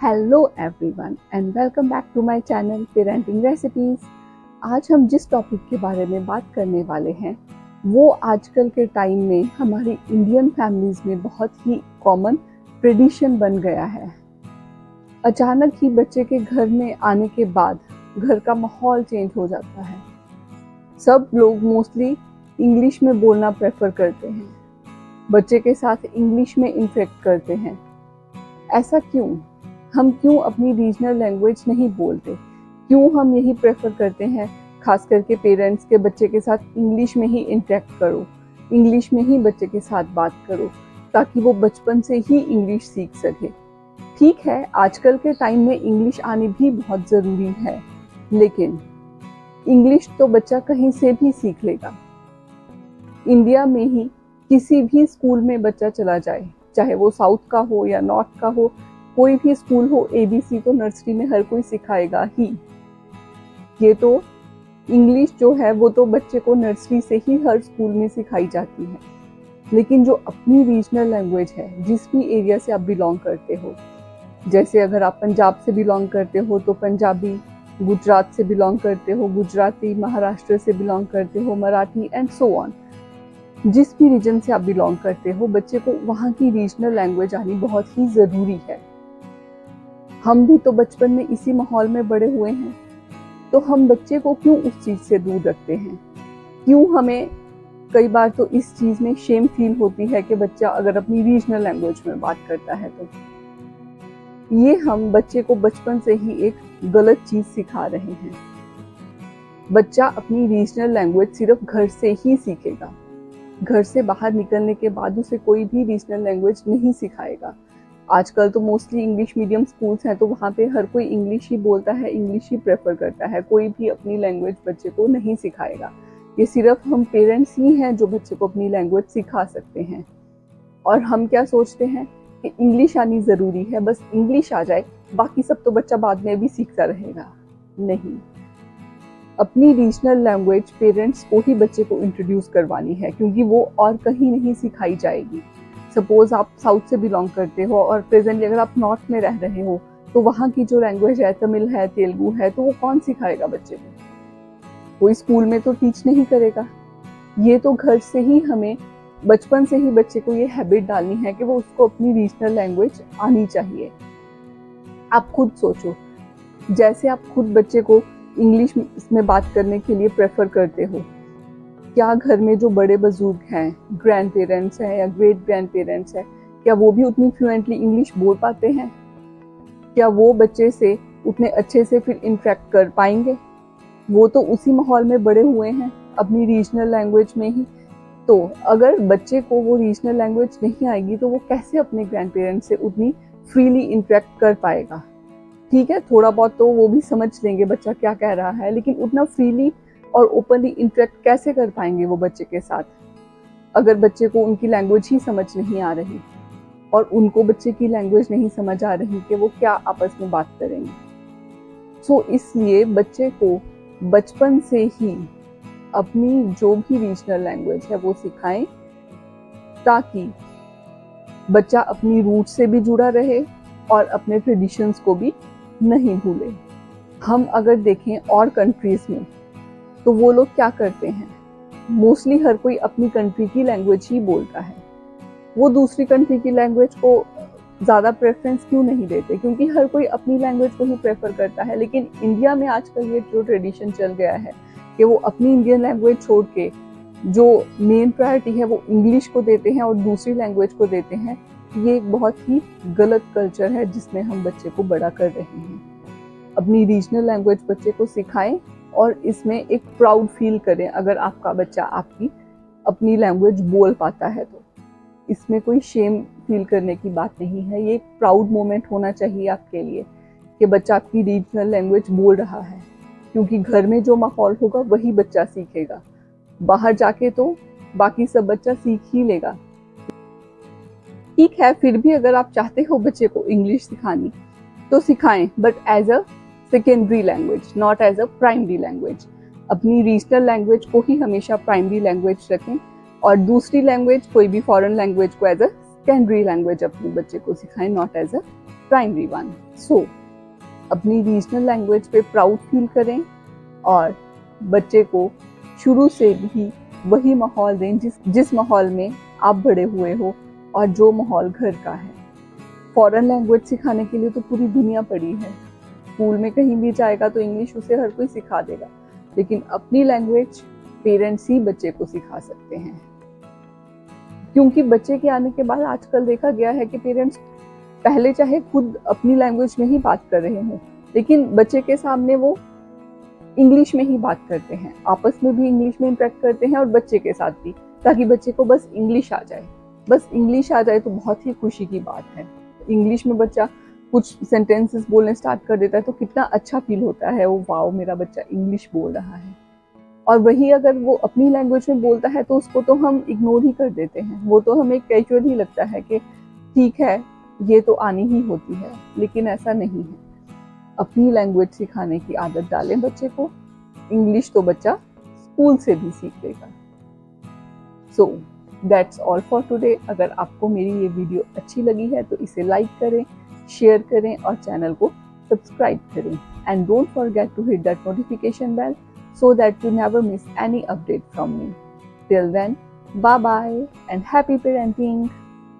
Hello everyone and welcome back to my channel parenting recipes. आज हम जिस topic के बारे में बात करने वाले हैं वो आजकल के टाइम में हमारी इंडियन फैमिलीज में बहुत ही कॉमन ट्रेडिशन बन गया है। अचानक ही बच्चे के घर में आने के बाद घर का माहौल चेंज हो जाता है। सब लोग मोस्टली इंग्लिश में बोलना प्रेफर करते हैं, बच्चे के साथ इंग्लिश में इंटरेक्ट करते हैं। ऐसा क्यों? हम क्यों अपनी रीजनल लैंग्वेज नहीं बोलते? क्यों हम यही प्रेफर करते हैं, खास करके पेरेंट्स के बच्चे के साथ इंग्लिश में ही इंटरेक्ट करो, इंग्लिश में ही बच्चे के साथ बात करो ताकि वो बचपन से ही इंग्लिश सीख सके। ठीक है, आजकल के टाइम में इंग्लिश आनी भी बहुत ज़रूरी है, लेकिन इंग्लिश तो बच्चा कहीं से भी सीख लेगा। इंडिया में ही किसी भी स्कूल में बच्चा चला जाए, चाहे वो साउथ का हो या नॉर्थ का हो, कोई भी स्कूल हो, ABC तो नर्सरी में हर कोई सिखाएगा ही। ये तो इंग्लिश जो है वो तो बच्चे को नर्सरी से ही हर स्कूल में सिखाई जाती है। लेकिन जो अपनी रीजनल लैंग्वेज है, जिस भी एरिया से आप बिलोंग करते हो, जैसे अगर आप पंजाब से बिलोंग करते हो तो पंजाबी, गुजरात से बिलोंग करते हो गुजराती, महाराष्ट्र से बिलोंग करते हो मराठी एंड सो ऑन। जिस भी रीजन से आप बिलोंग करते हो, बच्चे को वहाँ की रीजनल लैंग्वेज आनी बहुत ही ज़रूरी है। हम भी तो बचपन में इसी माहौल में बड़े हुए हैं, तो हम बच्चे को क्यों उस चीज़ से दूर रखते हैं? क्यों हमें कई बार तो इस चीज़ में शेम फील होती है कि बच्चा अगर अपनी रीजनल लैंग्वेज में बात करता है तो ये हम बच्चे को बचपन से ही एक गलत चीज़ सिखा रहे हैं। बच्चा अपनी रीजनल लैंग्वेज सिर्फ घर से ही सीखेगा। घर से बाहर निकलने के बाद उसे कोई भी रीजनल लैंग्वेज नहीं सिखाएगा। आजकल तो मोस्टली इंग्लिश मीडियम स्कूल्स हैं, तो वहाँ पे हर कोई इंग्लिश ही बोलता है, इंग्लिश ही प्रेफर करता है। कोई भी अपनी लैंग्वेज बच्चे को नहीं सिखाएगा। ये सिर्फ हम पेरेंट्स ही हैं जो बच्चे को अपनी लैंग्वेज सिखा सकते हैं। और हम क्या सोचते हैं कि इंग्लिश आनी ज़रूरी है, बस इंग्लिश आ जाए, बाकी सब तो बच्चा बाद में भी सीखता रहेगा। नहीं, अपनी रीजनल लैंग्वेज पेरेंट्स को ही बच्चे को इंट्रोड्यूस करवानी है, क्योंकि वो और कहीं नहीं सिखाई जाएगी। सपोज आप साउथ से बिलोंग करते हो और प्रेजेंटली अगर आप नॉर्थ में रह रहे हो, तो वहाँ की जो लैंग्वेज है, तमिल है, तेलुगु है, तो वो कौन सिखाएगा बच्चे को? कोई स्कूल में तो टीच नहीं करेगा। ये तो घर से ही हमें बचपन से ही बच्चे को ये हैबिट डालनी है कि वो उसको अपनी रीजनल लैंग्वेज आनी चाहिए। आप खुद सोचो, जैसे आप खुद बच्चे को इंग्लिश में बात करने के लिए प्रेफर करते हो, क्या घर में जो बड़े बुजुर्ग हैं, ग्रैंड पेरेंट्स हैं या ग्रेट ग्रैंड पेरेंट्स हैं, क्या वो भी उतनी फ्लुएंटली इंग्लिश बोल पाते हैं? क्या वो बच्चे से उतने अच्छे से फिर इंटरेक्ट कर पाएंगे? वो तो उसी माहौल में बड़े हुए हैं, अपनी रीजनल लैंग्वेज में ही। तो अगर बच्चे को वो रीजनल लैंग्वेज नहीं आएगी तो वो कैसे अपने ग्रैंड पेरेंट्स से उतनी फ्रीली इंटरेक्ट कर पाएगा? ठीक है, थोड़ा बहुत तो वो भी समझ लेंगे बच्चा क्या कह रहा है, लेकिन उतना फ्रीली और ओपनली इंटरेक्ट कैसे कर पाएंगे वो बच्चे के साथ, अगर बच्चे को उनकी लैंग्वेज ही समझ नहीं आ रही और उनको बच्चे की लैंग्वेज नहीं समझ आ रही कि वो क्या आपस में बात करेंगे। सो इसलिए बच्चे को बचपन से ही अपनी जो भी रीजनल लैंग्वेज है वो सिखाएं, ताकि बच्चा अपनी रूट से भी जुड़ा रहे और अपने ट्रेडिशंस को भी नहीं भूले। हम अगर देखें और कंट्रीज में, तो वो लोग क्या करते हैं, मोस्टली हर कोई अपनी कंट्री की लैंग्वेज ही बोलता है। वो दूसरी कंट्री की लैंग्वेज को ज़्यादा प्रेफरेंस क्यों नहीं देते? क्योंकि हर कोई अपनी लैंग्वेज को ही प्रेफर करता है। लेकिन इंडिया में आजकल ये जो ट्रेडिशन चल गया है कि वो अपनी इंडियन लैंग्वेज छोड़ के जो मेन प्रायोरिटी है वो इंग्लिश को देते हैं और दूसरी लैंग्वेज को देते हैं, ये एक बहुत ही गलत कल्चर है जिसमें हम बच्चे को बड़ा कर रहे हैं। अपनी रीजनल लैंग्वेज बच्चे को सिखाएं और इसमें एक प्राउड फील करें अगर आपका बच्चा आपकी अपनी लैंग्वेज बोल पाता है तो। इसमें कोई शेम फील करने की बात नहीं है। ये एक प्राउड मोमेंट होना चाहिए आपके लिए कि बच्चा आपकी रीजनल लैंग्वेज बोल रहा है, क्योंकि घर में जो माहौल होगा वही बच्चा सीखेगा। बाहर जाके तो बाकी सब बच्चा सीख ही लेगा। ठीक है, फिर भी अगर आप चाहते हो बच्चे को इंग्लिश सिखानी तो सिखाएं, but as a secondary language, not as a primary language. अपनी रीजनल लैंग्वेज को ही हमेशा प्राइमरी लैंग्वेज रखें और दूसरी लैंग्वेज, कोई भी फॉरेन लैंग्वेज को एज अ सेकेंडरी लैंग्वेज अपने बच्चे को सिखाएं, not as a primary one. So अपनी रीजनल लैंग्वेज पे प्राउड फील करें और बच्चे को शुरू से भी वही माहौल दें जिस माहौल में आप बड़े हुए हो और जो माहौल घर का है। फॉरेन लैंग्वेज सिखाने के लिए तो पूरी दुनिया पड़ी है, स्कूल में कहीं भी जाएगा तो इंग्लिश उसे हर कोई सिखा देगा, लेकिन अपनी लैंग्वेज पेरेंट्स ही बच्चे को सिखा सकते हैं। क्योंकि बच्चे के आने के बाद आजकल देखा गया है कि पेरेंट्स पहले चाहे खुद अपनी लैंग्वेज में ही बात कर रहे हों, लेकिन बच्चे के सामने वो इंग्लिश में ही बात करते हैं, आपस में भी इंग्लिश में इंटरेक्ट करते हैं और बच्चे के साथ भी, ताकि बच्चे को बस इंग्लिश आ जाए। बस इंग्लिश आ जाए तो बहुत ही खुशी की बात है। इंग्लिश में बच्चा कुछ सेंटेंसेस बोलने स्टार्ट कर देता है तो कितना अच्छा फील होता है, वो वाओ मेरा बच्चा इंग्लिश बोल रहा है। और वही अगर वो अपनी लैंग्वेज में बोलता है तो उसको तो हम इग्नोर ही कर देते हैं, वो तो हमें कैजुअल ही लगता है कि ठीक है ये तो आनी ही होती है, लेकिन ऐसा नहीं है। अपनी लैंग्वेज सिखाने की आदत डालें बच्चे को, इंग्लिश तो बच्चा स्कूल से भी सीख लेगा। So that's all for today. अगर आपको मेरी ये वीडियो अच्छी लगी है तो इसे लाइक करें, शेयर करें और चैनल को सब्सक्राइब करें। And don't forget to hit that notification bell so that you never miss any update from me. Till then, bye bye and happy parenting.